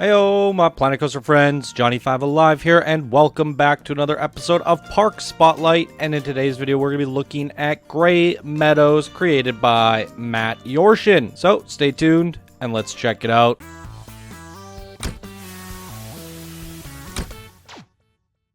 Heyo, my Planet Coaster friends, Johnny5 Alive here, and welcome back to another episode of Park Spotlight. And in today's video, we're going to be looking at Gray Meadows, created by Matt Yorshin. So, stay tuned, and let's check it out.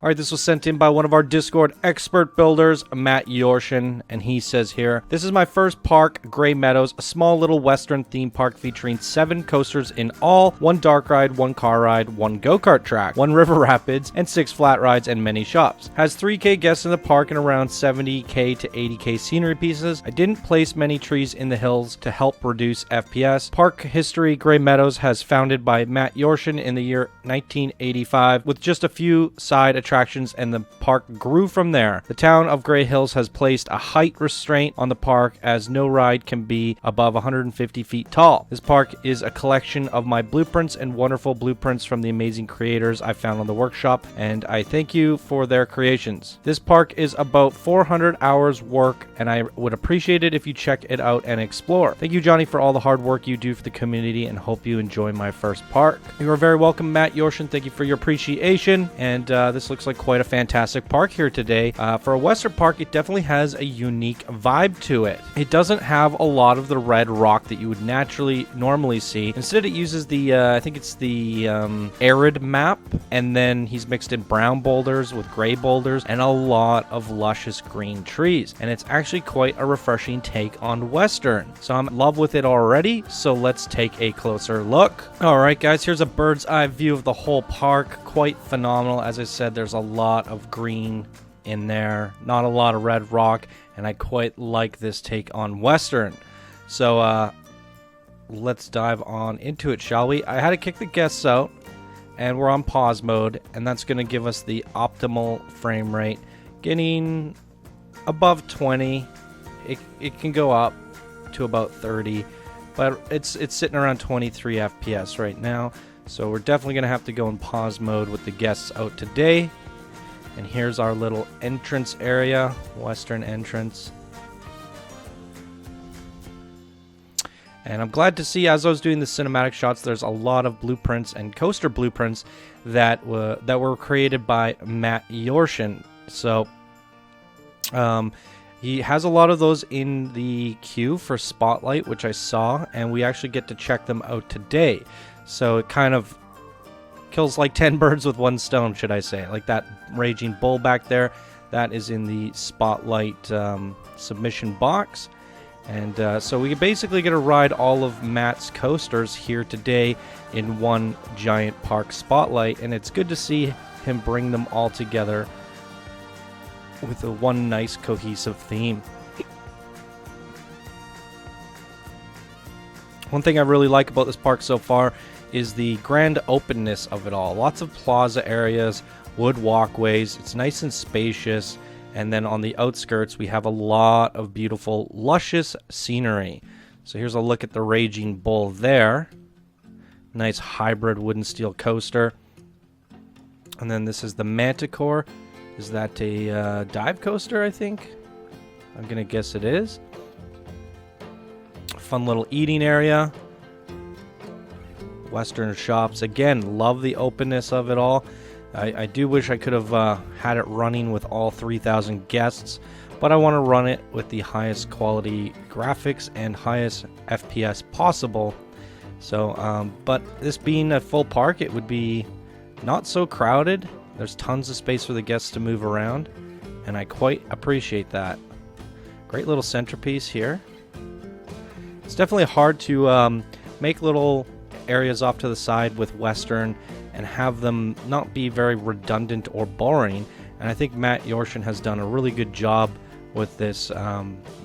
Alright, this was sent in by one of our Discord expert builders, Matt Yorshin, and he says here, "This is my first park, Gray Meadows, a small little western theme park featuring 7 coasters in all, 1 dark ride, 1 car ride, 1 go-kart track, 1 river rapids, and 6 flat rides and many shops. Has 3K guests in the park and around 70K to 80K scenery pieces. I didn't place many trees in the hills to help reduce FPS. Park history, Gray Meadows has founded by Matt Yorshin in the year 1985 with just a few side attractions, and the park grew from there. The town of Gray Hills has placed a height restraint on the park as no ride can be above 150 feet tall. This park is a collection of my blueprints and wonderful blueprints from the amazing creators I found on the workshop, and I thank you for their creations. This park is about 400 hours work, and I would appreciate it if you check it out and explore. Thank you, Johnny, for all the hard work you do for the community, and hope you enjoy my first park." You are very welcome, Matt Yorshin. Thank you for your appreciation, and this looks like quite a fantastic park here today. For a Western park, it definitely has a unique vibe to it. It doesn't have a lot of the red rock that you would normally see. Instead, it uses the, I think it's the arid map, and then he's mixed in brown boulders with gray boulders and a lot of luscious green trees. And it's actually quite a refreshing take on Western. So I'm in love with it already, so let's take a closer look. Alright guys, here's a bird's eye view of the whole park. Quite phenomenal. As I said, there's a lot of green in there, not a lot of red rock, and I quite like this take on Western. So let's dive on into it, shall we? I had to kick the guests out, and we're on pause mode, and that's going to give us the optimal frame rate, getting above 20. It can go up to about 30, but it's sitting around 23 FPS right now. So we're definitely going to have to go in pause mode with the guests out today. And here's our little entrance area, Western entrance. And I'm glad to see, as I was doing the cinematic shots, there's a lot of blueprints and coaster blueprints that were created by Matt Yorshin. So he has a lot of those in the queue for Spotlight, which I saw, and we actually get to check them out today. So it kind of kills like 10 birds with one stone, should I say. Like that raging bull back there, that is in the Spotlight submission box. And so we basically get to ride all of Matt's coasters here today in one giant park Spotlight. And it's good to see him bring them all together with a one nice cohesive theme. One thing I really like about this park so far is the grand openness of it all. Lots of plaza areas, wood walkways. It's nice and spacious. And then on the outskirts, we have a lot of beautiful, luscious scenery. So here's a look at the Raging Bull there. Nice hybrid wooden steel coaster. And then this is the Manticore. Is that a dive coaster, I think? I'm going to guess it is. Fun little eating area. Western shops. Again, love the openness of it all. I do wish I could have had it running with all 3,000 guests, but I want to run it with the highest quality graphics and highest FPS possible. So, but this being a full park, it would be not so crowded. There's tons of space for the guests to move around, and I quite appreciate that. Great little centerpiece here. It's definitely hard to make little areas off to the side with Western and have them not be very redundant or boring, and I think Matt Yorshin has done a really good job with this,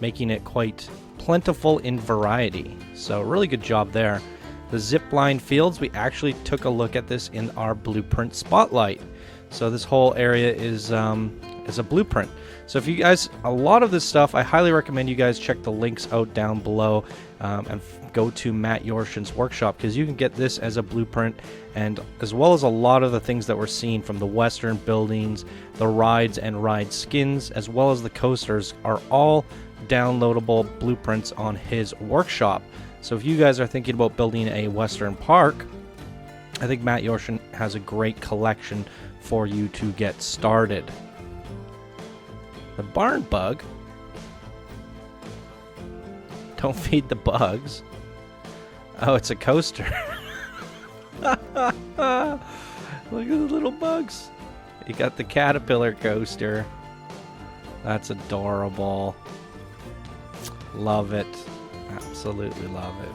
making it quite plentiful in variety. So really good job there. The zipline fields, we actually took a look at this in our blueprint Spotlight. So this whole area is a blueprint. So if you guys, a lot of this stuff, I highly recommend you guys check the links out down below and go to Matt Yorshin's workshop, because you can get this as a blueprint, and as well as a lot of the things that we're seeing from the Western buildings, the rides and ride skins, as well as the coasters, are all downloadable blueprints on his workshop. So if you guys are thinking about building a Western park, I think Matt Yorshin has a great collection for you to get started. The barn bug. Don't feed the bugs. Oh, it's a coaster. Look at the little bugs. You got the caterpillar coaster. That's adorable. Love it. Absolutely love it.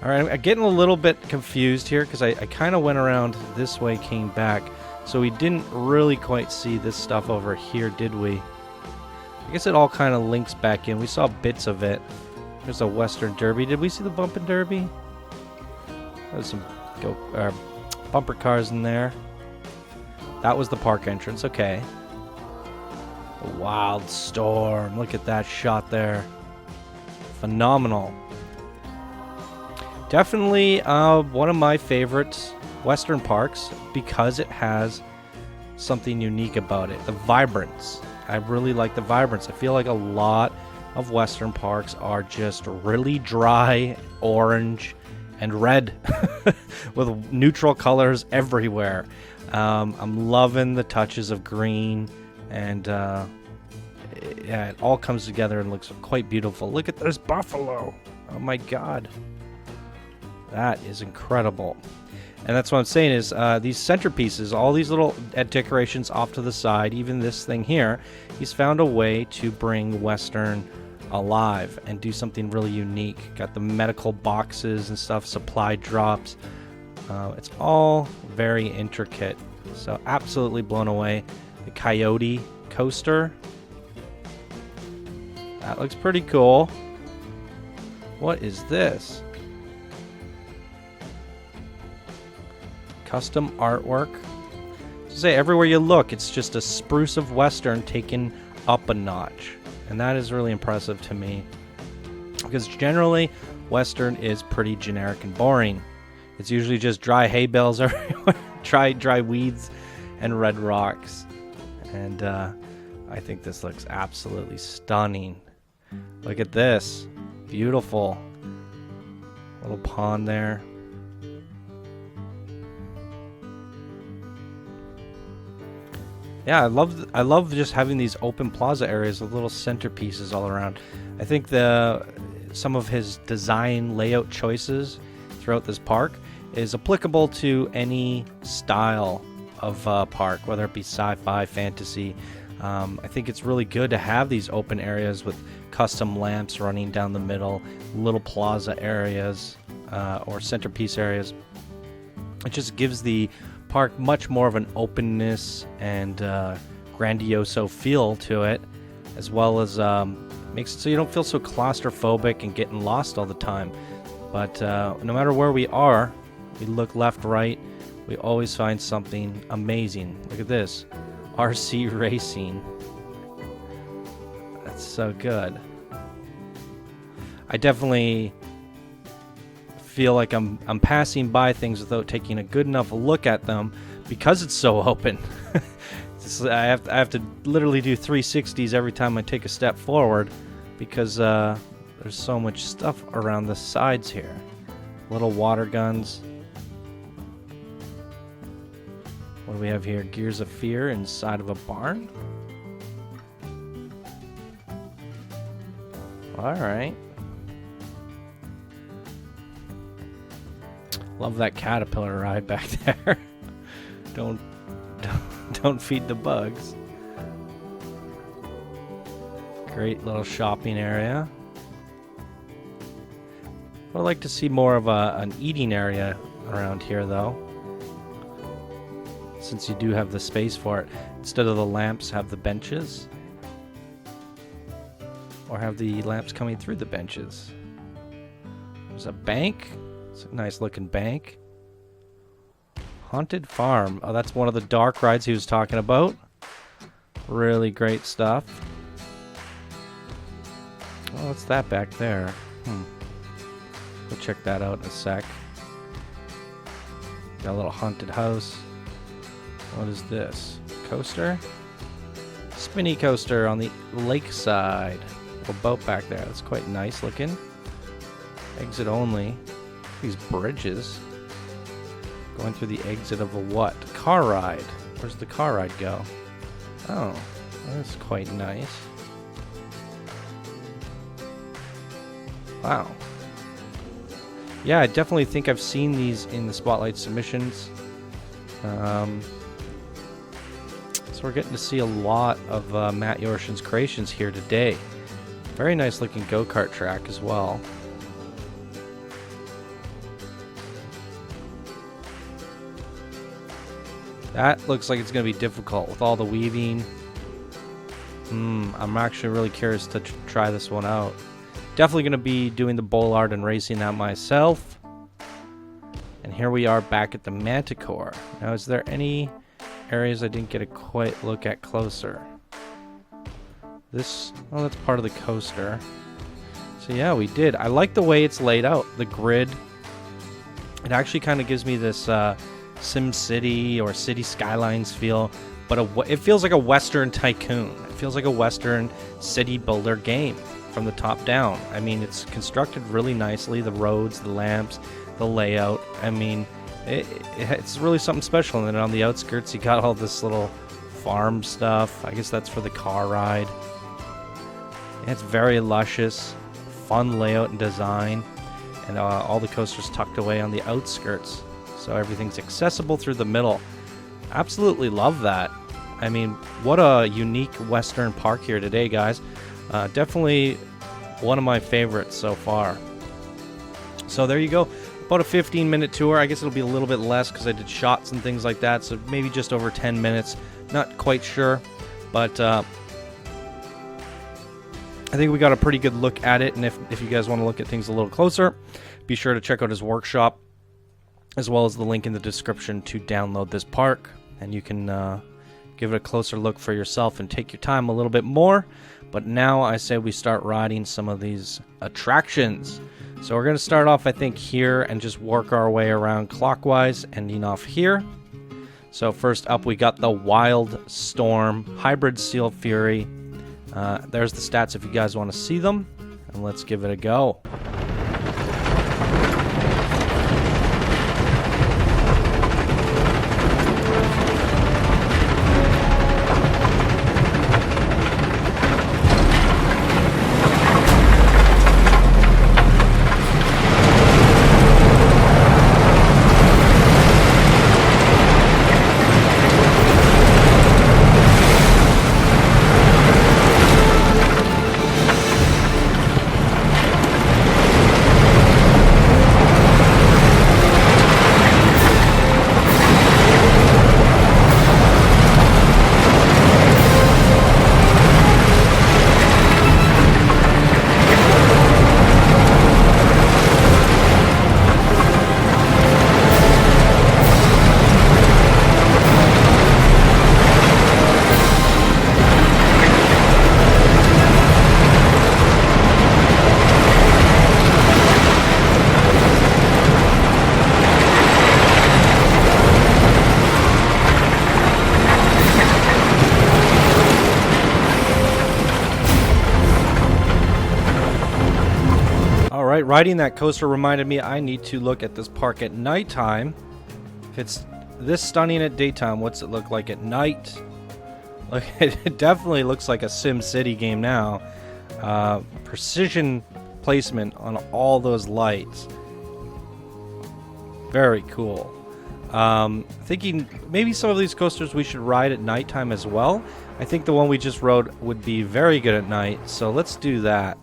Alright, I'm getting a little bit confused here because I kind of went around this way, came back. So we didn't really quite see this stuff over here, did we? I guess it all kind of links back in. We saw bits of it. There's a Western Derby. Did we see the Bumpin' Derby? There's some bumper cars in there. That was the park entrance. Okay. The Wild Storm. Look at that shot there. Phenomenal. Definitely one of my favorite Western parks because it has something unique about it. The vibrance. I really like the vibrance. I feel like a lot of Western parks are just really dry orange and red with neutral colors everywhere. I'm loving the touches of green, and yeah, it all comes together and looks quite beautiful. Look at this buffalo. Oh my god. That is incredible. And that's what I'm saying is these centerpieces, all these little decorations off to the side, even this thing here, he's found a way to bring Western alive and do something really unique. Got the medical boxes and stuff, supply drops. It's all very intricate. So absolutely blown away. The Coyote coaster. That looks pretty cool. What is this? Custom artwork. To say everywhere you look, it's just a spruce of Western taken up a notch. And that is really impressive to me. Because generally, Western is pretty generic and boring. It's usually just dry hay bales everywhere, dry weeds, and red rocks. And I think this looks absolutely stunning. Look at this. Beautiful. Little pond there. Yeah, I love just having these open plaza areas with little centerpieces all around. I think some of his design layout choices throughout this park is applicable to any style of park, whether it be sci-fi, fantasy. I think it's really good to have these open areas with custom lamps running down the middle, little plaza areas or centerpiece areas. It just gives the park much more of an openness and grandioso feel to it, as well as makes it so you don't feel so claustrophobic and getting lost all the time. But no matter where we are, we look left, right, we always find something amazing. Look at this. RC racing. That's so good. I definitely feel like I'm passing by things without taking a good enough look at them because it's so open. I have to literally do 360s every time I take a step forward because there's so much stuff around the sides here. Little water guns. What do we have here? Gears of Fear inside of a barn? Alright. Love that caterpillar ride back there. Don't feed the bugs. Great little shopping area. I'd like to see more of an eating area around here, though. Since you do have the space for it. Instead of the lamps, have the benches. Or have the lamps coming through the benches. There's a bank. It's a nice looking bank. Haunted Farm. Oh, that's one of the dark rides he was talking about. Really great stuff. Oh, what's that back there? We'll check that out in a sec. Got a little haunted house. What is this? Coaster? Spinny coaster on the lakeside. Little boat back there. That's quite nice looking. Exit only. These bridges. Going through the exit of a what? Car ride. Where's the car ride go? Oh, that's quite nice. Wow. Yeah, I definitely think I've seen these in the Spotlight submissions. So we're getting to see a lot of Matt Yorshin's creations here today. Very nice looking go-kart track as well. That looks like it's going to be difficult with all the weaving. I'm actually really curious to try this one out. Definitely going to be doing the bollard and racing that myself. And here we are back at the Manticore. Now, is there any areas I didn't get a quite look at closer? This, oh, that's part of the coaster. So yeah, we did. I like the way it's laid out, the grid. It actually kind of gives me this Sim City or City Skylines feel, but it feels like a Western Tycoon. It feels like a Western city builder game from the top down. I mean, it's constructed really nicely. The roads, the lamps, the layout. I mean, it's really something special. And then on the outskirts, you got all this little farm stuff. I guess that's for the car ride. And it's very luscious, fun layout and design, and all the coasters tucked away on the outskirts. So everything's accessible through the middle. Absolutely love that. I mean, what a unique Western park here today, guys. Definitely one of my favorites so far. So there you go. About a 15-minute tour. I guess it'll be a little bit less because I did shots and things like that. So maybe just over 10 minutes. Not quite sure. But I think we got a pretty good look at it. And if you guys want to look at things a little closer, be sure to check out his workshop, as well as the link in the description to download this park. And you can give it a closer look for yourself and take your time a little bit more. But now I say we start riding some of these attractions. So we're going to start off, I think, here and just work our way around clockwise, ending off here. So first up, we got the Wild Storm Hybrid Steel Fury. There's the stats if you guys want to see them. And let's give it a go. Riding that coaster reminded me I need to look at this park at nighttime. If it's this stunning at daytime, what's it look like at night? Look, it definitely looks like a Sim City game now. Precision placement on all those lights. Very cool. Thinking maybe some of these coasters we should ride at nighttime as well. I think the one we just rode would be very good at night, so let's do that.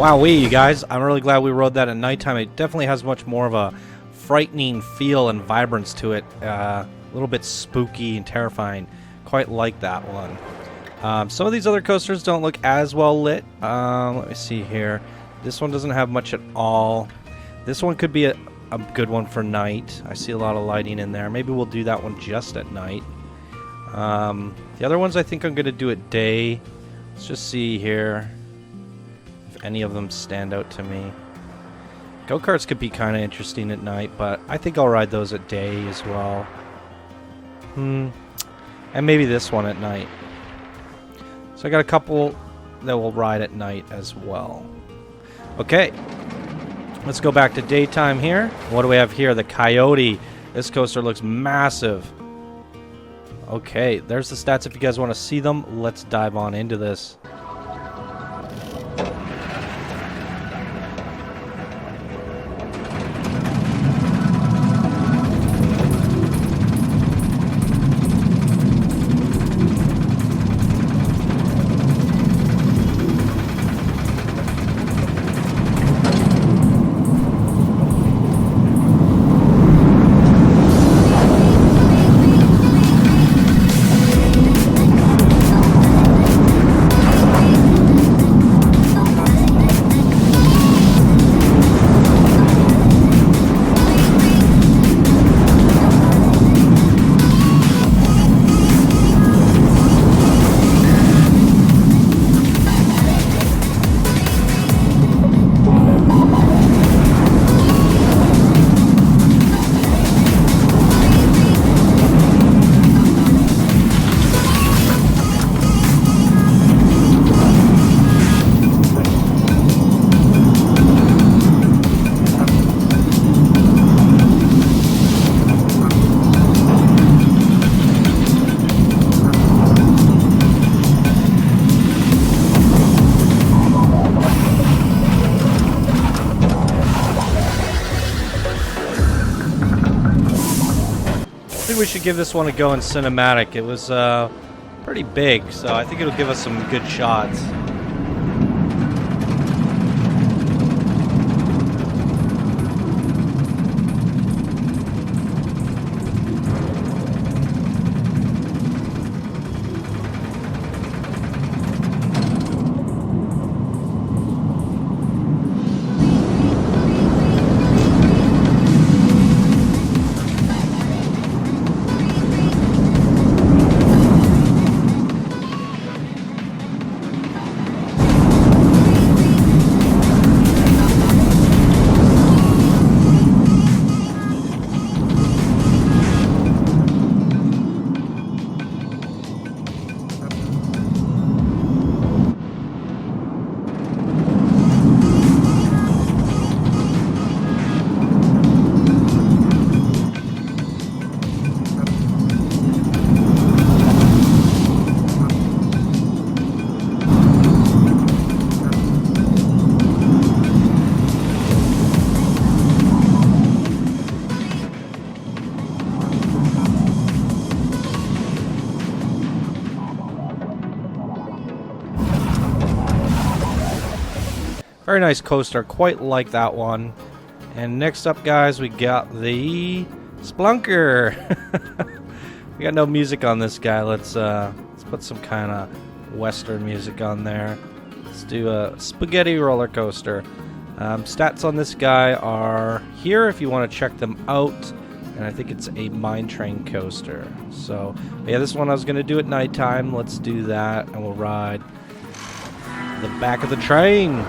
Wowee, you guys. I'm really glad we rode that at nighttime. It definitely has much more of a frightening feel and vibrance to it. A little bit spooky and terrifying. Quite like that one. Some of these other coasters don't look as well lit. Let me see here. This one doesn't have much at all. This one could be a good one for night. I see a lot of lighting in there. Maybe we'll do that one just at night. The other ones I think I'm going to do at day. Let's just see here if any of them stand out to me. Go-karts could be kind of interesting at night, but I think I'll ride those at day as well. And maybe this one at night. So I got a couple that will ride at night as well. Okay. Let's go back to daytime here. What do we have here? The Coyote. This coaster looks massive. Okay, there's the stats if you guys want to see them. Let's dive on into this. We should give this one a go in cinematic. It was pretty big, so I think it'll give us some good shots. Very nice coaster, quite like that one. And next up, guys, we got the Splunker. We got no music on this guy. Let's put some kind of Western music on there. Let's do a spaghetti roller coaster. Stats on this guy are here if you want to check them out. And I think it's a mine train coaster. So, yeah, this one I was going to do at nighttime. Let's do that, and we'll ride the back of the train.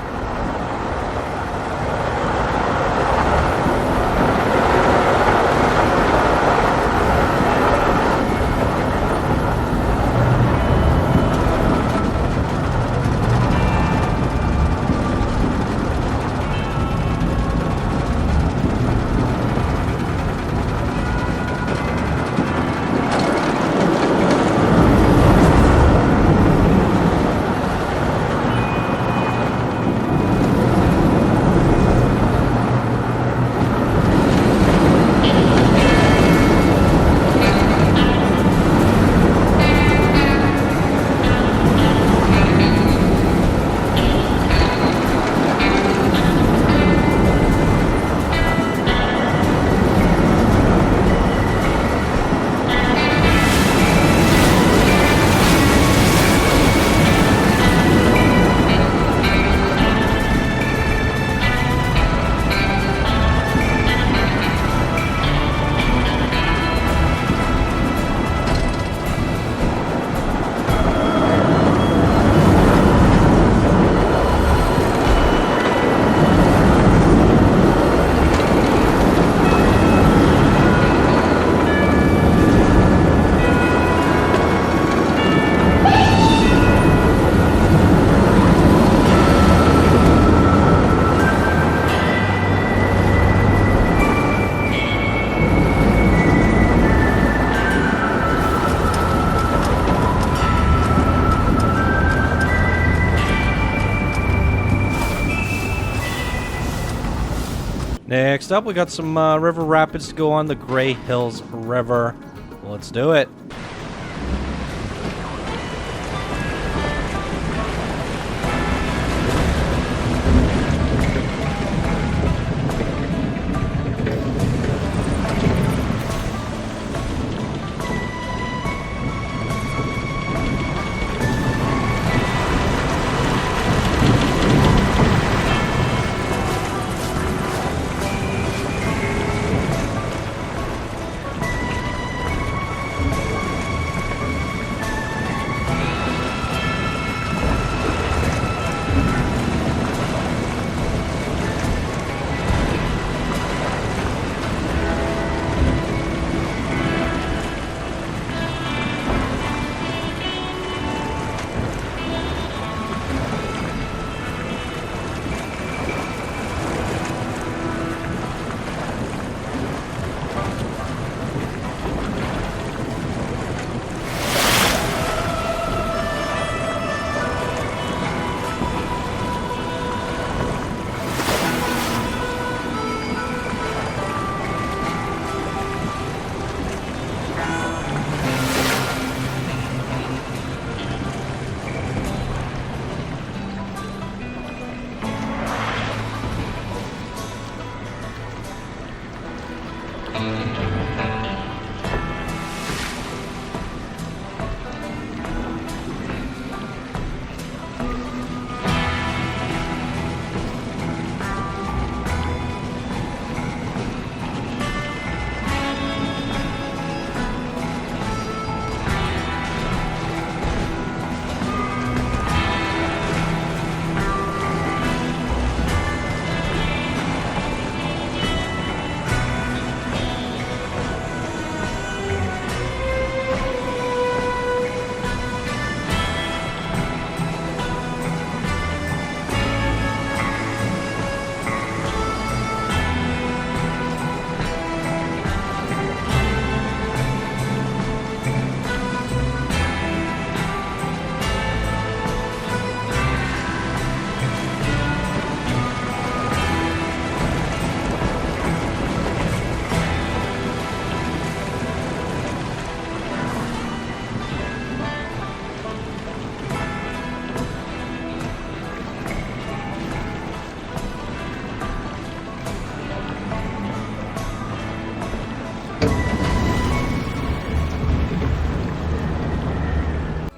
Next up, we got some river rapids to go on the Gray Hills River. Let's do it.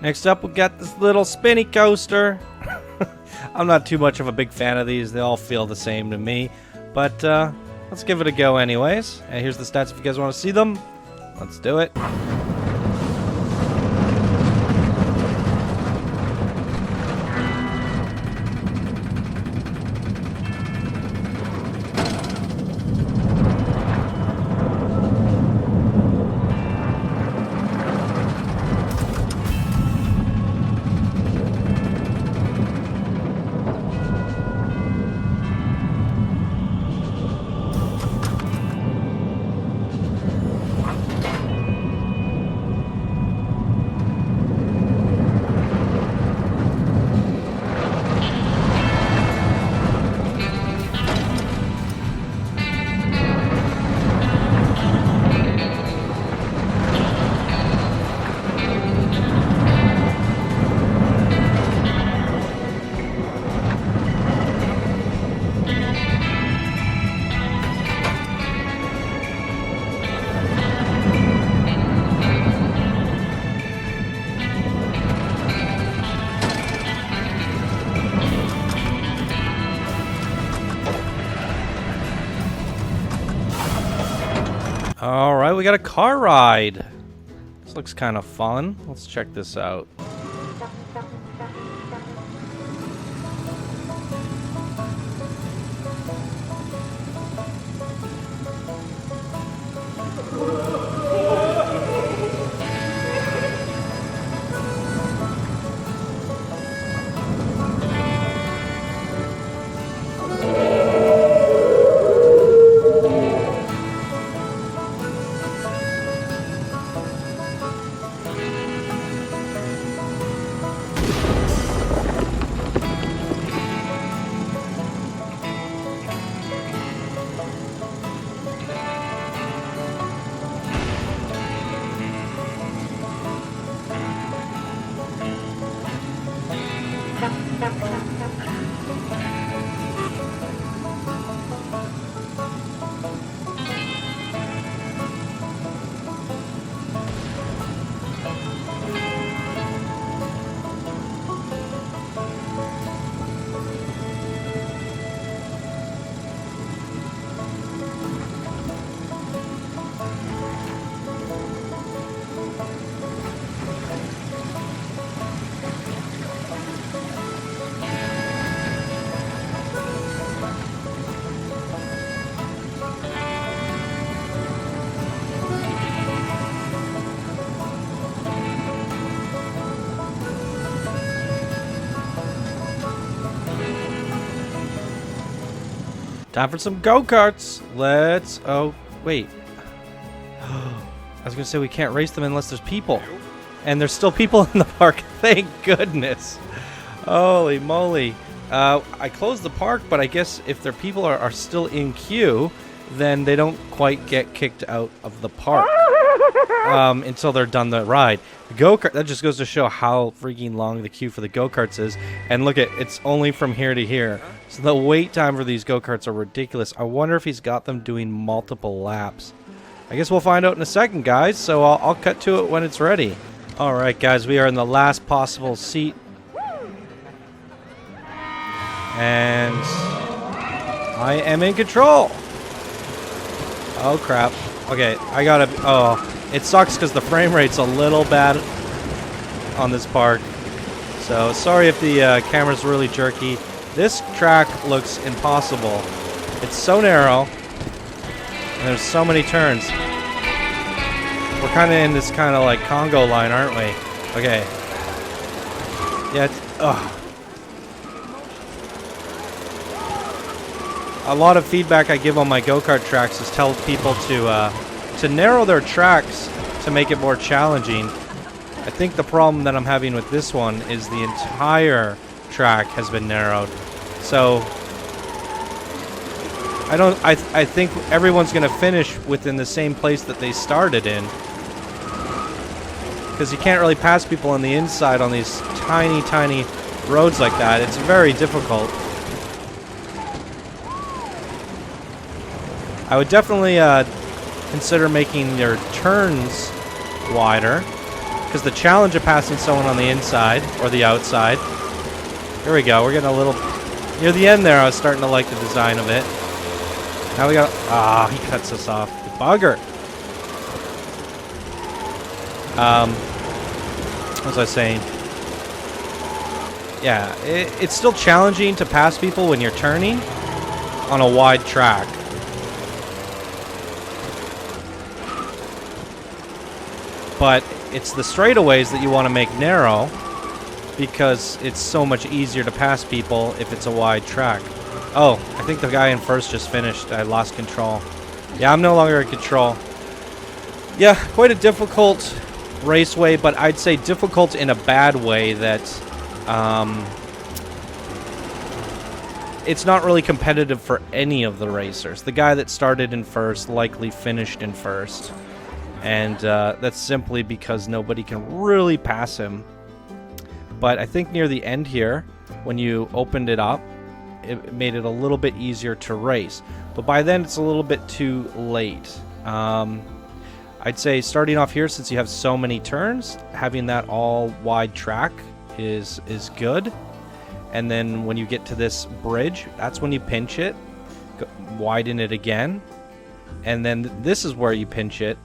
Next up, we got this little spinny coaster. I'm not too much of a big fan of these. They all feel the same to me. But let's give it a go anyways. And here's the stats if you guys want to see them. Let's do it. Alright, we got a car ride. This looks kind of fun. Let's check this out. Time for some go-karts. Let's... Oh, wait. I was going to say we can't race them unless there's people. And there's still people in the park. Thank goodness. Holy moly. I closed the park, but I guess if their people are still in queue, then they don't quite get kicked out of the park until they're done the ride. The go-kart, that just goes to show how freaking long the queue for the go-karts is. And look it's only from here to here. So the wait time for these go-karts are ridiculous. I wonder if he's got them doing multiple laps. I guess we'll find out in a second, guys. So I'll cut to it when it's ready. All right, guys, we are in the last possible seat. And I am in control. Oh, crap. Okay, I gotta... Oh, it sucks because the frame rate's a little bad on this park. So, sorry if the camera's really jerky. This track looks impossible. It's so narrow. And there's so many turns. We're kind of in this kind of like Congo line, aren't we? Okay. Yeah, it's... Ugh. A lot of feedback I give on my go-kart tracks is tell people to narrow their tracks to make it more challenging. I think the problem that I'm having with this one is the entire track has been narrowed. So I think everyone's going to finish within the same place that they started in. Because you can't really pass people on the inside on these tiny, tiny roads like that. It's very difficult. I would definitely consider making your turns wider, because the challenge of passing someone on the inside or the outside. Here we go. We're getting a little near the end there. I was starting to like the design of it. Now we got... Ah, he cuts us off. The bugger. What was I saying? Yeah, it's still challenging to pass people when you're turning on a wide track. But it's the straightaways that you want to make narrow, because it's so much easier to pass people if it's a wide track. Oh, I think the guy in first just finished. I lost control. Yeah, I'm no longer in control. Yeah, quite a difficult raceway, but I'd say difficult in a bad way that it's not really competitive for any of the racers. The guy that started in first likely finished in first. And that's simply because nobody can really pass him. But I think near the end here, when you opened it up, it made it a little bit easier to race. But by then, it's a little bit too late. I'd say starting off here, since you have so many turns, having that all wide track is good. And then when you get to this bridge, that's when you pinch it, widen it again. And then this is where you pinch it.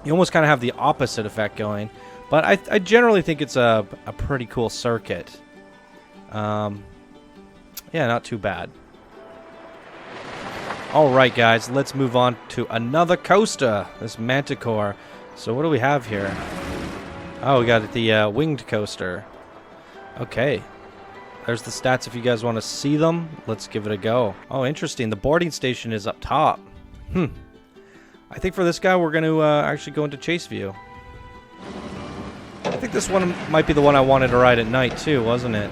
You almost kind of have the opposite effect going. But I generally think it's a pretty cool circuit. Yeah, not too bad. Alright, guys, let's move on to another coaster. This Manticore. So what do we have here? Oh, we got the winged coaster. Okay. There's the stats if you guys want to see them. Let's give it a go. Oh, interesting. The boarding station is up top. I think for this guy, we're going to actually go into chase view. I think this one might be the one I wanted to ride at night, too, wasn't it?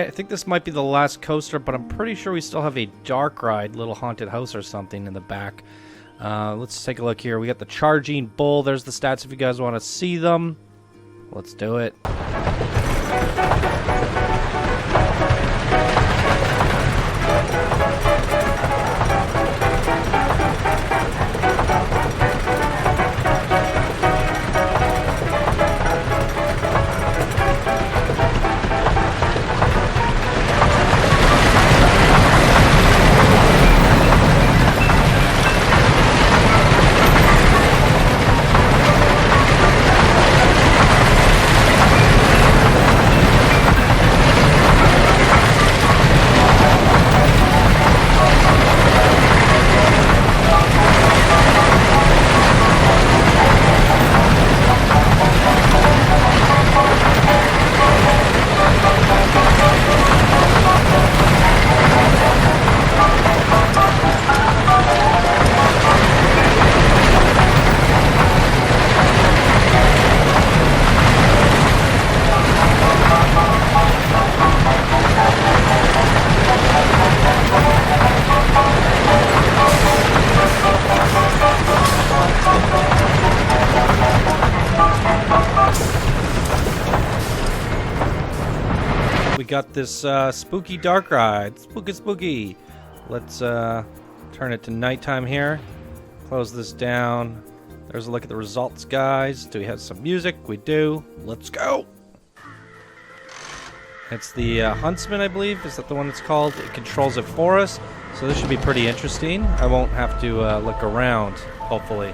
Alright, I think this might be the last coaster, but I'm pretty sure we still have a dark ride, little haunted house or something in the back. Let's take a look here. We got the Charging Bull. There's the stats if you guys want to see them. Let's do it. We got this spooky dark ride. Spooky. Let's turn it to nighttime here. Close this down. There's a look at the results, guys. Do we have some music? We do. Let's go. It's the Huntsman, I believe. Is that the one it's called? It controls it for us. So this should be pretty interesting. I won't have to look around, hopefully.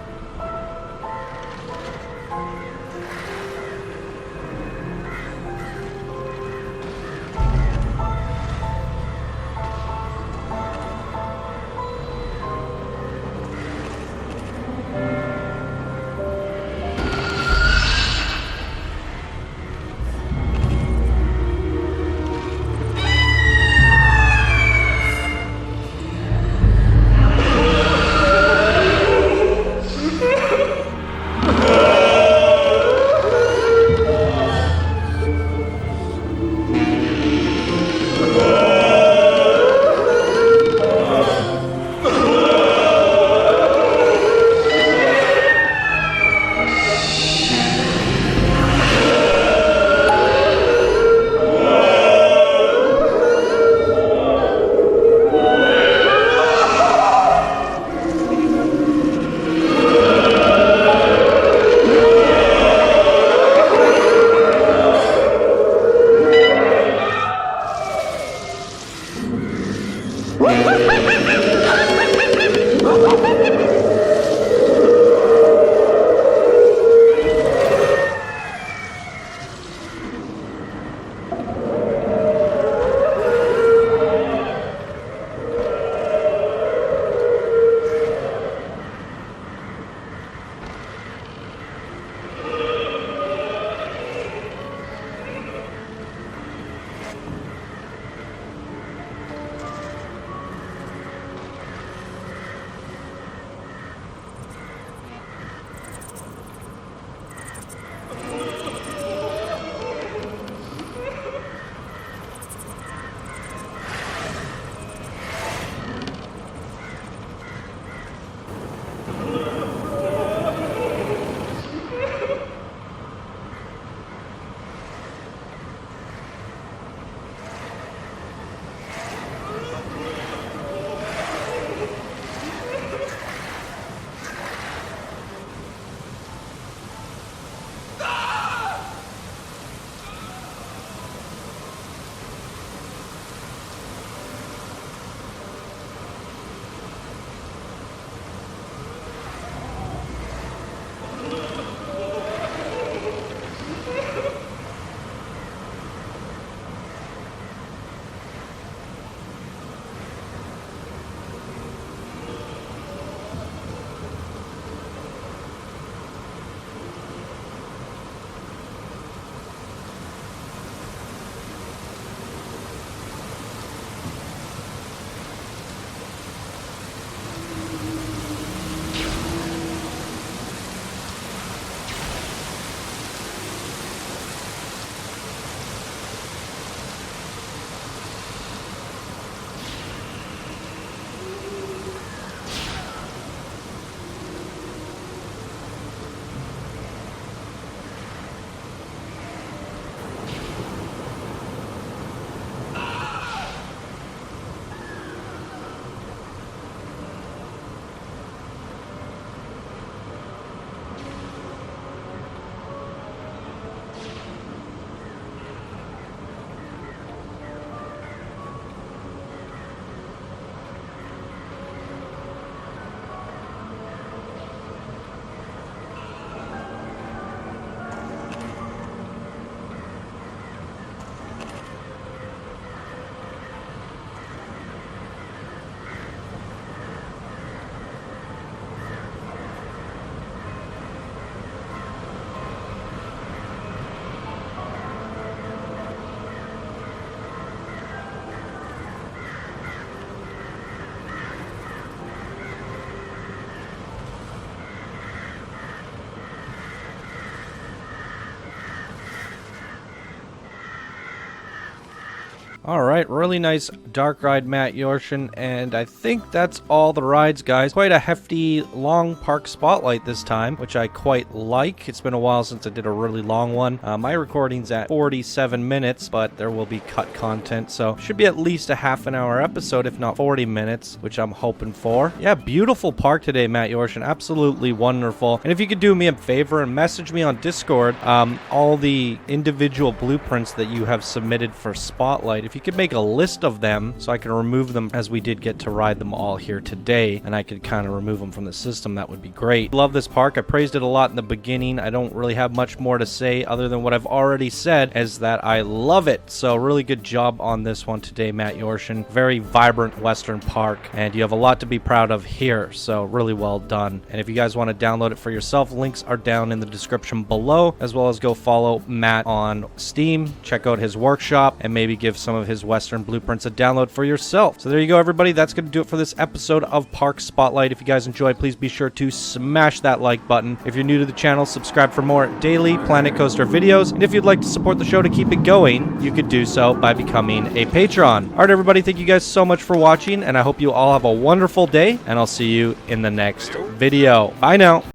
All right, really nice dark ride, Matt Yorshin, and I think that's all the rides, guys. Quite a hefty, long park spotlight this time, which I quite like. It's been a while since I did a really long one. My recording's at 47 minutes, but there will be cut content, so should be at least a half an hour episode, if not 40 minutes, which I'm hoping for. Yeah, beautiful park today, Matt Yorshin. Absolutely wonderful. And if you could do me a favor and message me on Discord, all the individual blueprints that you have submitted for Spotlight, if you could make a list of them so I can remove them, as we did get to ride them all here today, and I could kind of remove them from the system, that would be great. Love this park. I praised it a lot in the beginning. I don't really have much more to say other than what I've already said, is that I love it. So really good job on this one today, Matt Yorshin. Very vibrant Western park, and you have a lot to be proud of here, so really well done. And if you guys want to download it for yourself, links are down in the description below, as well as go follow Matt on Steam, check out his workshop, and maybe give some of his Western blueprints a download for yourself. So there you go, everybody. That's going to do it for this episode of Park Spotlight. If you guys enjoyed, please be sure to smash that like button. If you're new to the channel, subscribe for more daily Planet Coaster videos. And if you'd like to support the show to keep it going, you could do so by becoming a patron. All right, everybody, thank you guys so much for watching, and I hope you all have a wonderful day, and I'll see you in the next video. Bye now.